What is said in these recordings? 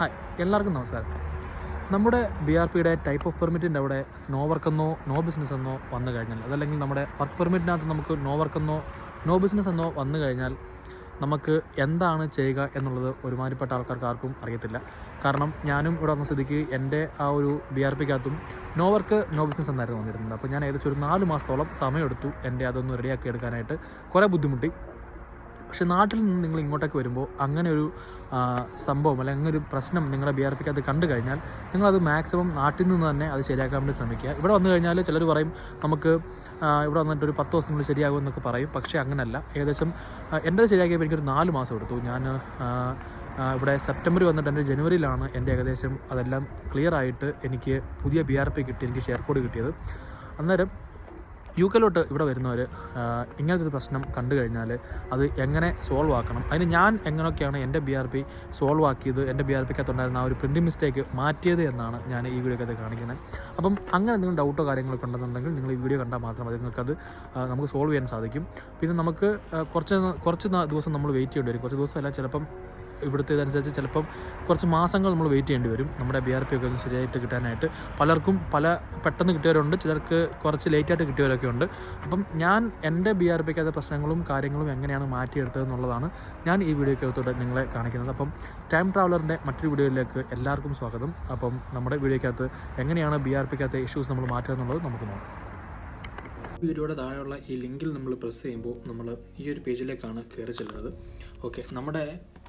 Hi, എല്ലാവർക്കും നമസ്കാരം. നമ്മുടെ BRPയുടെ ടൈപ്പ് ഓഫ് പെർമിറ്റിൻ്റെ അവിടെ നോ വർക്കെന്നോ നോ ബിസിനസ് എന്നോ വന്നു കഴിഞ്ഞാൽ, അതല്ലെങ്കിൽ നമ്മുടെ വർക്ക് പെർമിറ്റിനകത്ത് നമുക്ക് നോ വർക്കെന്നോ നോ ബിസിനസ് എന്നോ വന്നു കഴിഞ്ഞാൽ നമുക്ക് എന്താണ് ചെയ്യുക എന്നുള്ളത് ഒരുമാതിരിപ്പെട്ട ആൾക്കാർക്ക് ആർക്കും അറിയത്തില്ല. കാരണം ഞാനും ഇവിടെ വന്ന സ്ഥിതിക്ക് എൻ്റെ ആ ഒരു BRPക്കകത്തും നോ വർക്ക് നോ ബിസിനസ് എന്നായിരുന്നു വന്നിരുന്നത്. അപ്പോൾ ഞാൻ ഏകദേശം ഒരു 4 മാസത്തോളം സമയമെടുത്തു എൻ്റെ അതൊന്ന് റെഡിയാക്കി എടുക്കാനായിട്ട്. കുറേ ബുദ്ധിമുട്ടി. പക്ഷേ നാട്ടിൽ നിന്ന് നിങ്ങൾ ഇങ്ങോട്ടേക്ക് വരുമ്പോൾ അങ്ങനെ ഒരു സംഭവം അല്ലെങ്കിൽ അങ്ങനെ ഒരു പ്രശ്നം നിങ്ങളുടെ BRPക്കകത്ത് കണ്ടു കഴിഞ്ഞാൽ നിങ്ങളത് മാക്സിമം നാട്ടിൽ നിന്ന് തന്നെ അത് ശരിയാക്കാൻ വേണ്ടി ശ്രമിക്കുക. ഇവിടെ വന്നു കഴിഞ്ഞാൽ ചിലർ പറയും നമുക്ക് ഇവിടെ വന്നിട്ട് ഒരു 10 ദിവസത്തിനുള്ളിൽ ശരിയാകുമെന്നൊക്കെ പറയും. പക്ഷേ അങ്ങനെയല്ല. ഏകദേശം എൻ്റെ ശരിയാക്കിയപ്പോൾ എനിക്കൊരു 4 മാസം എടുത്തു. ഞാൻ ഇവിടെ സെപ്റ്റംബർ വന്നിട്ട് എൻ്റെ ജനുവരിയിലാണ് എൻ്റെ ഏകദേശം അതെല്ലാം ക്ലിയറായിട്ട് എനിക്ക് പുതിയ BRP കിട്ടി, എനിക്ക് ഷെയർ കോഡ് കിട്ടിയത്. അന്നേരം UK ഇവിടെ വരുന്നവർ ഇങ്ങനത്തെ ഒരു പ്രശ്നം കണ്ടു കഴിഞ്ഞാൽ അത് എങ്ങനെ സോൾവ് ആക്കണം, അതിന് ഞാൻ എങ്ങനെയൊക്കെയാണ് എൻ്റെ BRP സോൾവ് ആക്കിയത്, എൻ്റെ BRPക്കകത്തുണ്ടായിരുന്ന ആ ഒരു പ്രിൻറ്റിംഗ് മിസ്റ്റേക്ക് മാറ്റിയത് എന്നാണ് ഞാൻ ഈ വീഡിയോക്കകത്ത് കാണിക്കുന്നത്. അപ്പം അങ്ങനെ എന്തെങ്കിലും ഡൗട്ടോ കാര്യങ്ങളൊക്കെ ഉണ്ടെന്നുണ്ടെങ്കിൽ നിങ്ങൾ ഈ വീഡിയോ കണ്ടാൽ മാത്രം മതി, നിങ്ങൾക്കത് നമുക്ക് സോൾവ് ചെയ്യാൻ സാധിക്കും. പിന്നെ നമുക്ക് കുറച്ച് ദിവസം നമ്മൾ വെയിറ്റ് ചെയ്യേണ്ടി വരും. കുറച്ച് ദിവസമല്ല, ചിലപ്പം ഇവിടുത്തെ ഇതനുസരിച്ച് ചിലപ്പം കുറച്ച് മാസങ്ങൾ നമ്മൾ വെയിറ്റ് ചെയ്യേണ്ടി വരും നമ്മുടെ BRP ഒക്കെ ഒന്ന് ശരിയായിട്ട് കിട്ടാനായിട്ട്. പലർക്കും പെട്ടെന്ന് കിട്ടിയവരുണ്ട്, ചിലർക്ക് കുറച്ച് ലേറ്റായിട്ട് കിട്ടിയവരൊക്കെ ഉണ്ട്. അപ്പം ഞാൻ എൻ്റെ BRPക്കകത്തെ പ്രശ്നങ്ങളും കാര്യങ്ങളും എങ്ങനെയാണ് മാറ്റിയെടുത്തതെന്നുള്ളതാണ് ഞാൻ ഈ വീഡിയോക്കകത്തോടെ നിങ്ങളെ കാണിക്കുന്നത്. അപ്പം ടൈം ട്രാവലറിൻ്റെ മറ്റൊരു വീഡിയോയിലേക്ക് എല്ലാവർക്കും സ്വാഗതം. അപ്പം നമ്മുടെ വീഡിയോക്കകത്ത് എങ്ങനെയാണ് BRPക്കകത്തെ ഇഷ്യൂസ് നമ്മൾ മാറ്റുക എന്നുള്ളത് നമുക്ക് നോക്കാം. വീഡിയോയുടെ താഴെയുള്ള ഈ ലിങ്കിൽ നമ്മൾ പ്രസ് ചെയ്യുമ്പോൾ നമ്മൾ ഈ ഒരു പേജിലേക്കാണ് കയറി ചെല്ലുന്നത്. ഓക്കെ, നമ്മുടെ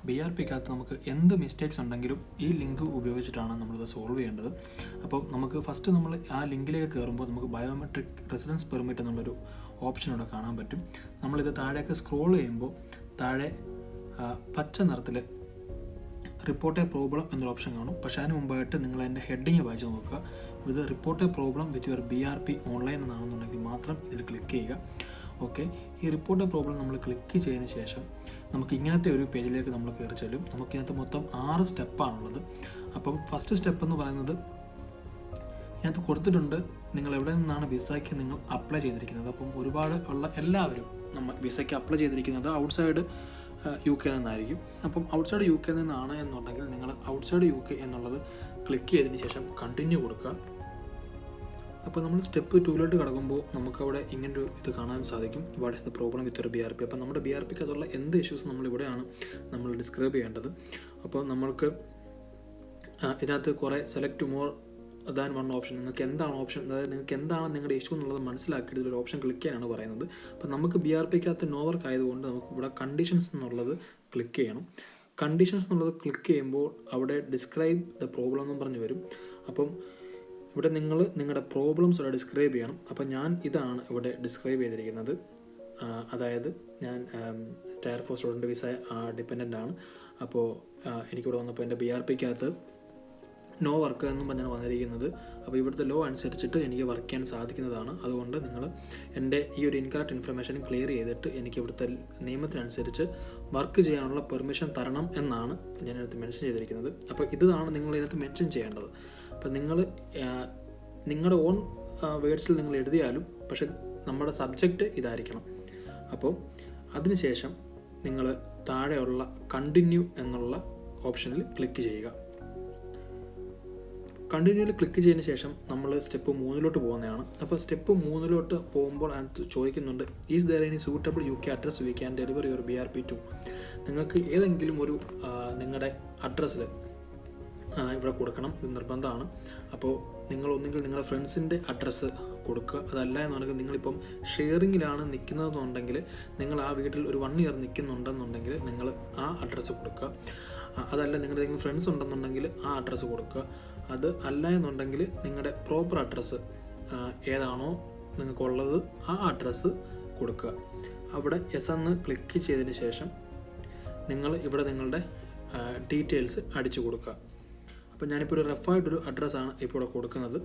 BRPക്കകത്ത് നമുക്ക് എന്ത് മിസ്റ്റേക്സ് ഉണ്ടെങ്കിലും ഈ ലിങ്ക് ഉപയോഗിച്ചിട്ടാണ് നമ്മളത് സോൾവ് ചെയ്യേണ്ടത്. അപ്പോൾ നമുക്ക് ഫസ്റ്റ് നമ്മൾ ആ ലിങ്കിലേക്ക് കയറുമ്പോൾ നമുക്ക് ബയോമെട്രിക് റെസിഡൻസ് പെർമിറ്റ് എന്നുള്ളൊരു ഓപ്ഷൻ ഇവിടെ കാണാൻ പറ്റും. നമ്മളിത് താഴേക്ക് സ്ക്രോൾ ചെയ്യുമ്പോൾ താഴെ പച്ച നിറത്തിൽ റിപ്പോർട്ട് എ പ്രോബ്ലം എന്നൊരു ഓപ്ഷൻ കാണും. പക്ഷേ അതിന് മുമ്പായിട്ട് നിങ്ങൾ അതിൻ്റെ ഹെഡിങ് വായിച്ച് നോക്കുക. ഇത് report a problem with your BRP online എന്നാണെന്നുണ്ടെങ്കിൽ മാത്രം ഇതിൽ ക്ലിക്ക് ചെയ്യുക. ഓക്കെ, ഈ റിപ്പോർട്ട് എ പ്രോബ്ലം നമ്മൾ ക്ലിക്ക് ചെയ്തതിന് ശേഷം നമുക്ക് ഇങ്ങനത്തെ ഒരു പേജിലേക്ക് നമ്മൾ കയറി ചെല്ലും. നമുക്കിതിനകത്ത് മൊത്തം 6 സ്റ്റെപ്പാണുള്ളത്. അപ്പം ഫസ്റ്റ് സ്റ്റെപ്പ് എന്ന് പറയുന്നത് ഇതിനകത്ത് കൊടുത്തിട്ടുണ്ട് നിങ്ങൾ എവിടെ നിന്നാണ് വിസയ്ക്ക് നിങ്ങൾ അപ്ലൈ ചെയ്തിരിക്കുന്നത്. അപ്പം ഒരുപാട് ഉള്ള എല്ലാവരും നമ്മൾ വിസയ്ക്ക് അപ്ലൈ ചെയ്തിരിക്കുന്നത് ഔട്ട്സൈഡ് UK നിന്നായിരിക്കും. അപ്പം ഔട്ട്സൈഡ് UK നിന്നാണ് എന്നുണ്ടെങ്കിൽ നിങ്ങൾ ഔട്ട്സൈഡ് UK എന്നുള്ളത് ക്ലിക്ക് ചെയ്തതിന് ശേഷം കണ്ടിന്യൂ കൊടുക്കുക. അപ്പോൾ നമ്മൾ സ്റ്റെപ്പ് 2 കടക്കുമ്പോൾ നമുക്കവിടെ ഇങ്ങനൊരു ഇത് കാണാൻ സാധിക്കും, what is the problem with ഒരു BRP. അപ്പം നമ്മുടെ BRPക്ക് അതുള്ള എന്ത് ഇഷ്യൂസ് നമ്മളിവിടെയാണ് നമ്മൾ ഡിസ്ക്രൈബ് ചെയ്യേണ്ടത്. അപ്പോൾ നമ്മൾക്ക് ഇതിനകത്ത് കുറേ select more than one option, നിങ്ങൾക്ക് എന്താണ് ഓപ്ഷൻ, അതായത് നിങ്ങൾക്ക് എന്താണ് നിങ്ങളുടെ ഇഷ്യൂ എന്നുള്ളത് മനസ്സിലാക്കിയിട്ട് ഒരു ഓപ്ഷൻ ക്ലിക്ക് ചെയ്യാനാണ് പറയുന്നത്. അപ്പോൾ നമുക്ക് BRPക്കകത്ത് നോ വർക്ക് ആയതുകൊണ്ട് നമുക്ക് ഇവിടെ കണ്ടീഷൻസ് എന്നുള്ളത് ക്ലിക്ക് ചെയ്യണം. കണ്ടീഷൻസ് എന്നുള്ളത് ക്ലിക്ക് ചെയ്യുമ്പോൾ അവിടെ ഡിസ്ക്രൈബ് ദ പ്രോബ്ലം എന്നും പറഞ്ഞ് വരും. അപ്പം ഇവിടെ നിങ്ങൾ നിങ്ങളുടെ പ്രോബ്ലംസ് ഇവിടെ ഡിസ്ക്രൈബ് ചെയ്യണം. അപ്പം ഞാൻ ഇതാണ് ഇവിടെ ഡിസ്ക്രൈബ് ചെയ്തിരിക്കുന്നത്. അതായത് ഞാൻ ടയർ 4 സ്റ്റുഡൻറ്റ് വിസ ഡിപ്പെൻഡൻ്റ് ആണ്. അപ്പോൾ എനിക്കിവിടെ വന്നപ്പോൾ എൻ്റെ BRPക്കകത്ത് നോ വർക്ക് എന്നും പറഞ്ഞാണ് വന്നിരിക്കുന്നത്. അപ്പോൾ ഇവിടുത്തെ ലോ അനുസരിച്ചിട്ട് എനിക്ക് വർക്ക് ചെയ്യാൻ സാധിക്കുന്നതാണ്. അതുകൊണ്ട് നിങ്ങൾ എൻ്റെ ഈ ഒരു ഇൻകറക്റ്റ് ഇൻഫർമേഷൻ ക്ലിയർ ചെയ്തിട്ട് എനിക്ക് ഇവിടുത്തെ നിയമത്തിനനുസരിച്ച് വർക്ക് ചെയ്യാനുള്ള പെർമിഷൻ തരണം എന്നാണ് ഞാനിതിനകത്ത് മെൻഷൻ ചെയ്തിരിക്കുന്നത്. അപ്പോൾ ഇതാണ് നിങ്ങൾ ഇതിനകത്ത് മെൻഷൻ ചെയ്യേണ്ടത്. അപ്പോൾ നിങ്ങൾ നിങ്ങളുടെ ഓൺ വേർഡ്സിൽ നിങ്ങൾ എഴുതിയാലും പക്ഷെ നമ്മുടെ സബ്ജക്റ്റ് ഇതായിരിക്കണം. അപ്പോൾ അതിനുശേഷം നിങ്ങൾ താഴെയുള്ള കണ്ടിന്യൂ എന്നുള്ള ഓപ്ഷനിൽ ക്ലിക്ക് ചെയ്യുക. കണ്ടിന്യൂവിൽ ക്ലിക്ക് ചെയ്തതിന് ശേഷം നമ്മൾ സ്റ്റെപ്പ് 3 പോകുന്നതാണ്. അപ്പോൾ സ്റ്റെപ്പ് 3 പോകുമ്പോൾ അതിനകത്ത് ചോദിക്കുന്നുണ്ട്, is there any suitable UK address we can deliver your BRP to. നിങ്ങൾക്ക് ഏതെങ്കിലും ഒരു നിങ്ങളുടെ അഡ്രസ്സിൽ ഇവിടെ കൊടുക്കണം, ഇത് നിർബന്ധമാണ്. അപ്പോൾ നിങ്ങൾ ഒന്നുകിൽ നിങ്ങളുടെ ഫ്രണ്ട്സിൻ്റെ അഡ്രസ്സ് കൊടുക്കുക. അതല്ല എന്നുണ്ടെങ്കിൽ നിങ്ങളിപ്പം ഷെയറിങ്ങിലാണ് നിൽക്കുന്നതെന്നുണ്ടെങ്കിൽ നിങ്ങൾ ആ വീട്ടിൽ ഒരു 1 ഇയർ നിൽക്കുന്നുണ്ടെന്നുണ്ടെങ്കിൽ നിങ്ങൾ ആ അഡ്രസ്സ് കൊടുക്കുക. അതല്ല നിങ്ങളുടെ ഏതെങ്കിലും ഫ്രണ്ട്സ് ഉണ്ടെന്നുണ്ടെങ്കിൽ ആ അഡ്രസ്സ് കൊടുക്കുക. അത് അല്ല എന്നുണ്ടെങ്കിൽ നിങ്ങളുടെ പ്രോപ്പർ അഡ്രസ്സ് ഏതാണോ നിങ്ങൾക്കുള്ളത് ആ അഡ്രസ്സ് കൊടുക്കുക. അവിടെ യെസ് എന്ന് ക്ലിക്ക് ചെയ്തതിന് ശേഷം നിങ്ങൾ ഇവിടെ നിങ്ങളുടെ ഡീറ്റെയിൽസ് അടിച്ചു കൊടുക്കുക. അപ്പോൾ ഞാനിപ്പോൾ ഒരു റഫായിട്ടൊരു അഡ്രസ്സാണ് ഇപ്പോൾ ഇവിടെ കൊടുക്കുന്നത്.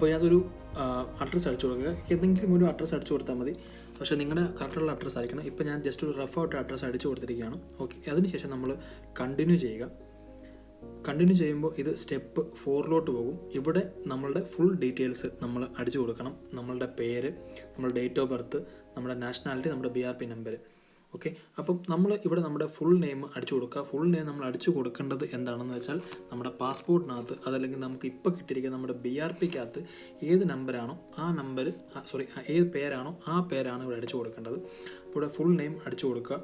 അപ്പോൾ ഇതിനകത്തൊരു അഡ്രസ്സ് അടിച്ചു കൊടുക്കുക. ഏതെങ്കിലും ഒരു അഡ്രസ്സ് അടിച്ചു കൊടുത്താൽ മതി, പക്ഷേ നിങ്ങളുടെ കറക്റ്റുള്ള അഡ്രസ്സ് ആയിരിക്കണം. ഇപ്പോൾ ഞാൻ ജസ്റ്റ് ഒരു റഫ് ഔട്ട് അഡ്രസ്സ് അടിച്ചു കൊടുത്തിരിക്കുകയാണ്. ഓക്കെ, അതിനുശേഷം നമ്മൾ കണ്ടിന്യൂ ചെയ്യുക. കണ്ടിന്യൂ ചെയ്യുമ്പോൾ ഇത് സ്റ്റെപ്പ് 4 പോകും. ഇവിടെ നമ്മളുടെ ഫുൾ ഡീറ്റെയിൽസ് നമ്മൾ അടിച്ചു കൊടുക്കണം. നമ്മളുടെ പേര്, നമ്മുടെ ഡേറ്റ് ഓഫ് ബർത്ത്, നമ്മുടെ നാഷണാലിറ്റി, നമ്മുടെ BRP നമ്പർ. ഓക്കെ, അപ്പം നമ്മൾ ഇവിടെ നമ്മുടെ ഫുൾ നെയിം അടിച്ചു കൊടുക്കുക. ഫുൾ നെയിം നമ്മൾ അടിച്ചു കൊടുക്കേണ്ടത് എന്താണെന്ന് വെച്ചാൽ നമ്മുടെ പാസ്പോർട്ടിനകത്ത്, അതല്ലെങ്കിൽ നമുക്ക് ഇപ്പോൾ കിട്ടിയിരിക്കുന്ന നമ്മുടെ BRPക്കകത്ത് ഏത് നമ്പറാണോ ആ നമ്പർ, ഏത് പേരാണോ ആ പേരാണ് ഇവിടെ അടിച്ചു കൊടുക്കേണ്ടത്. അപ്പോൾ ഇവിടെ ഫുൾ നെയിം അടിച്ചു കൊടുക്കുക.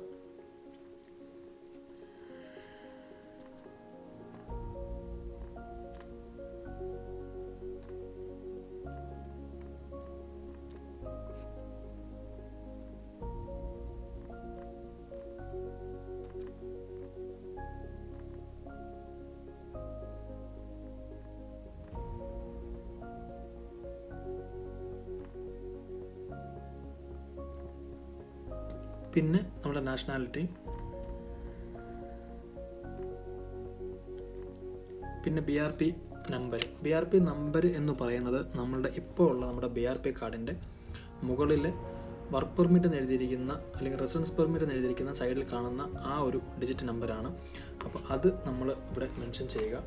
പിന്നെ നമ്മുടെ നാഷണാലിറ്റി, പിന്നെ BRP നമ്പർ. BRP നമ്പർ എന്ന് പറയുന്നത് നമ്മളുടെ ഇപ്പോൾ ഉള്ള നമ്മുടെ BRP കാർഡിൻ്റെ മുകളിൽ വർക്ക് പെർമിറ്റ് എന്ന് എഴുതിയിരിക്കുന്ന അല്ലെങ്കിൽ റെസിഡൻസ് പെർമിറ്റ് എന്ന് എഴുതിയിരിക്കുന്ന സൈഡിൽ കാണുന്ന ആ ഒരു ഡിജിറ്റ് നമ്പറാണ്. അപ്പോൾ അത് നമ്മൾ ഇവിടെ മെൻഷൻ ചെയ്യുക.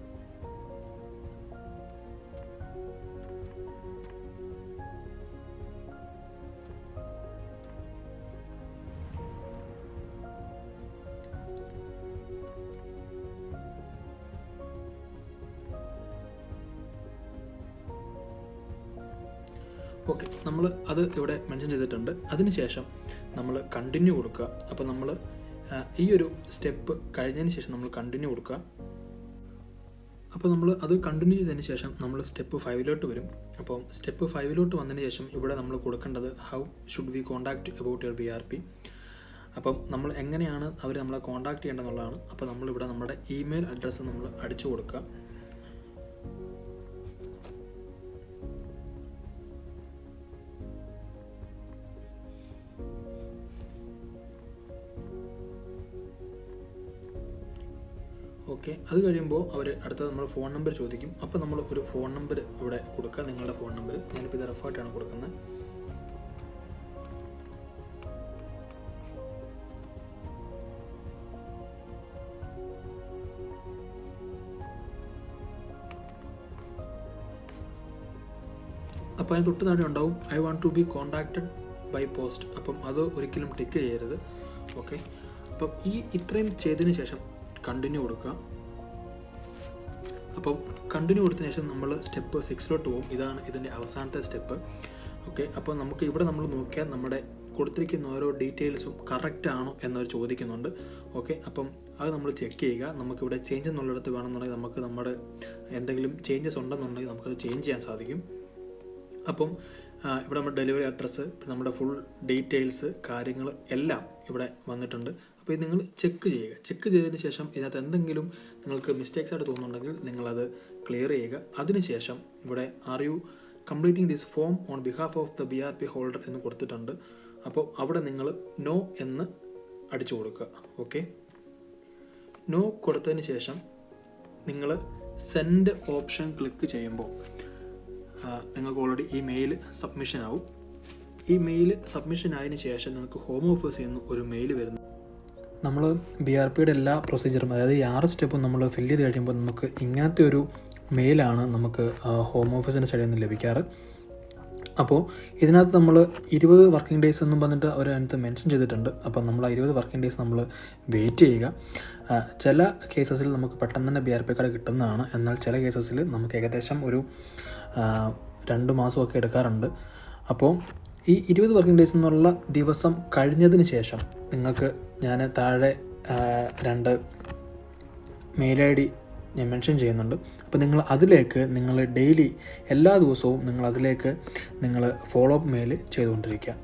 ഓക്കെ, നമ്മൾ അത് ഇവിടെ മെൻഷൻ ചെയ്തിട്ടുണ്ട്. അതിനുശേഷം നമ്മൾ കണ്ടിന്യൂ കൊടുക്കുക. അപ്പോൾ നമ്മൾ ഈ ഒരു സ്റ്റെപ്പ് കഴിഞ്ഞതിന് ശേഷം നമ്മൾ കണ്ടിന്യൂ കൊടുക്കുക. അപ്പോൾ നമ്മൾ അത് കണ്ടിന്യൂ ചെയ്തതിന് ശേഷം നമ്മൾ സ്റ്റെപ്പ് 5 വരും. അപ്പോൾ സ്റ്റെപ്പ് 5 വന്നതിന് ശേഷം ഇവിടെ നമ്മൾ കൊടുക്കേണ്ടത് how should we contact about your BRP. അപ്പം നമ്മൾ എങ്ങനെയാണ് അവർ നമ്മളെ കോൺടാക്ട് ചെയ്യേണ്ടതെന്നുള്ളതാണ്. അപ്പോൾ നമ്മളിവിടെ നമ്മുടെ ഇമെയിൽ അഡ്രസ്സ് നമ്മൾ അടിച്ചു കൊടുക്കുക. ഓക്കെ, അത് കഴിയുമ്പോൾ അവർ അടുത്തത് നമ്മൾ ഫോൺ നമ്പർ ചോദിക്കും. അപ്പോൾ നമ്മൾ ഒരു ഫോൺ നമ്പർ ഇവിടെ കൊടുക്കുക, നിങ്ങളുടെ ഫോൺ നമ്പർ. ഞാനിപ്പോൾ ഇത് റഫായിട്ടാണ് കൊടുക്കുന്നത്. അപ്പോൾ അതിന് തൊട്ട് താഴെ ഉണ്ടാവും I want to be contacted by post. അപ്പം അത് ഒരിക്കലും ടിക്ക് ചെയ്യരുത്. ഓക്കെ, അപ്പം ഇത്രയും ചെയ്തതിന് ശേഷം കണ്ടിന്യൂ കൊടുക്കുക. അപ്പം കണ്ടിന്യൂ കൊടുത്തതിന് ശേഷം നമ്മൾ സ്റ്റെപ്പ് 6 പോകും. ഇതാണ് ഇതിൻ്റെ അവസാനത്തെ സ്റ്റെപ്പ്. ഓക്കെ, അപ്പോൾ നമുക്ക് ഇവിടെ നമ്മൾ നോക്കിയാൽ നമ്മുടെ കൊടുത്തിരിക്കുന്ന ഓരോ ഡീറ്റെയിൽസും കറക്റ്റ് ആണോ എന്നവർ ചോദിക്കുന്നുണ്ട്. ഓക്കെ, അപ്പം അത് നമ്മൾ ചെക്ക് ചെയ്യുക. നമുക്കിവിടെ ചേഞ്ച് എന്നുള്ളിടത്ത് വേണമെന്നുണ്ടെങ്കിൽ നമുക്ക് നമ്മുടെ എന്തെങ്കിലും ചേഞ്ചസ് ഉണ്ടെന്നുണ്ടെങ്കിൽ നമുക്കത് ചേഞ്ച് ചെയ്യാൻ സാധിക്കും. അപ്പം ഇവിടെ നമ്മുടെ ഡെലിവറി അഡ്രസ്സ്, നമ്മുടെ ഫുൾ ഡീറ്റെയിൽസ്, കാര്യങ്ങൾ എല്ലാം ഇവിടെ വന്നിട്ടുണ്ട്. അപ്പോൾ ഇത് നിങ്ങൾ ചെക്ക് ചെയ്യുക. ചെക്ക് ചെയ്തതിന് ശേഷം ഇതിനകത്ത് എന്തെങ്കിലും നിങ്ങൾക്ക് മിസ്റ്റേക്സ് ആയിട്ട് തോന്നുന്നുണ്ടെങ്കിൽ നിങ്ങളത് ക്ലിയർ ചെയ്യുക. അതിനുശേഷം ഇവിടെ are you completing this form on behalf of the BRP holder എന്ന് കൊടുത്തിട്ടുണ്ട്. അപ്പോൾ അവിടെ നിങ്ങൾ നോ എന്ന് അടിച്ചു കൊടുക്കുക. ഓക്കെ, നോ കൊടുത്തതിന് ശേഷം നിങ്ങൾ സെൻഡ് ഓപ്ഷൻ ക്ലിക്ക് ചെയ്യുമ്പോൾ നിങ്ങൾക്ക് ഓൾറെഡി ഈ മെയിൽ സബ്മിഷൻ ആവും. ഈ മെയിൽ സബ്മിഷൻ ആയതിനു ശേഷം നിങ്ങൾക്ക് ഹോം ഓഫീസിൽ നിന്ന് ഒരു മെയിൽ വരുന്നു. നമ്മൾ BRPയുടെ എല്ലാ പ്രൊസീജിയറും, അതായത് ഈ 6 സ്റ്റെപ്പും നമ്മൾ ഫില്ല് ചെയ്ത് കഴിയുമ്പോൾ നമുക്ക് ഇങ്ങനത്തെ ഒരു മെയിലാണ് നമുക്ക് ഹോം ഓഫീസിൻ്റെ സൈഡിൽ നിന്ന് ലഭിക്കാറ്. അപ്പോൾ ഇതിനകത്ത് നമ്മൾ 20 വർക്കിംഗ് ഡേയ്സ് എന്നും പറഞ്ഞിട്ട് അവരതിനകത്ത് മെൻഷൻ ചെയ്തിട്ടുണ്ട്. അപ്പം നമ്മൾ ആ 20 വർക്കിംഗ് ഡേയ്സ് നമ്മൾ വെയിറ്റ് ചെയ്യുക. ചില കേസസിൽ നമുക്ക് പെട്ടെന്ന് തന്നെ BRP കാർഡ് കിട്ടുന്നതാണ്. എന്നാൽ ചില കേസസിൽ നമുക്ക് ഏകദേശം ഒരു 2 മാസമൊക്കെ എടുക്കാറുണ്ട്. അപ്പോൾ ഈ 20 വർക്കിംഗ് ഡേയ്സ് എന്നുള്ള ദിവസം കഴിഞ്ഞതിന് ശേഷം നിങ്ങൾക്ക് ഞാൻ താഴെ 2 മെയിൽ ID ഞാൻ മെൻഷൻ ചെയ്യുന്നുണ്ട്. അപ്പോൾ നിങ്ങൾ അതിലേക്ക് നിങ്ങൾ ഡെയിലി എല്ലാ ദിവസവും നിങ്ങൾ അതിലേക്ക് നിങ്ങൾ ഫോളോ അപ്പ് മെയിൽ ചെയ്തുകൊണ്ടിരിക്കുക.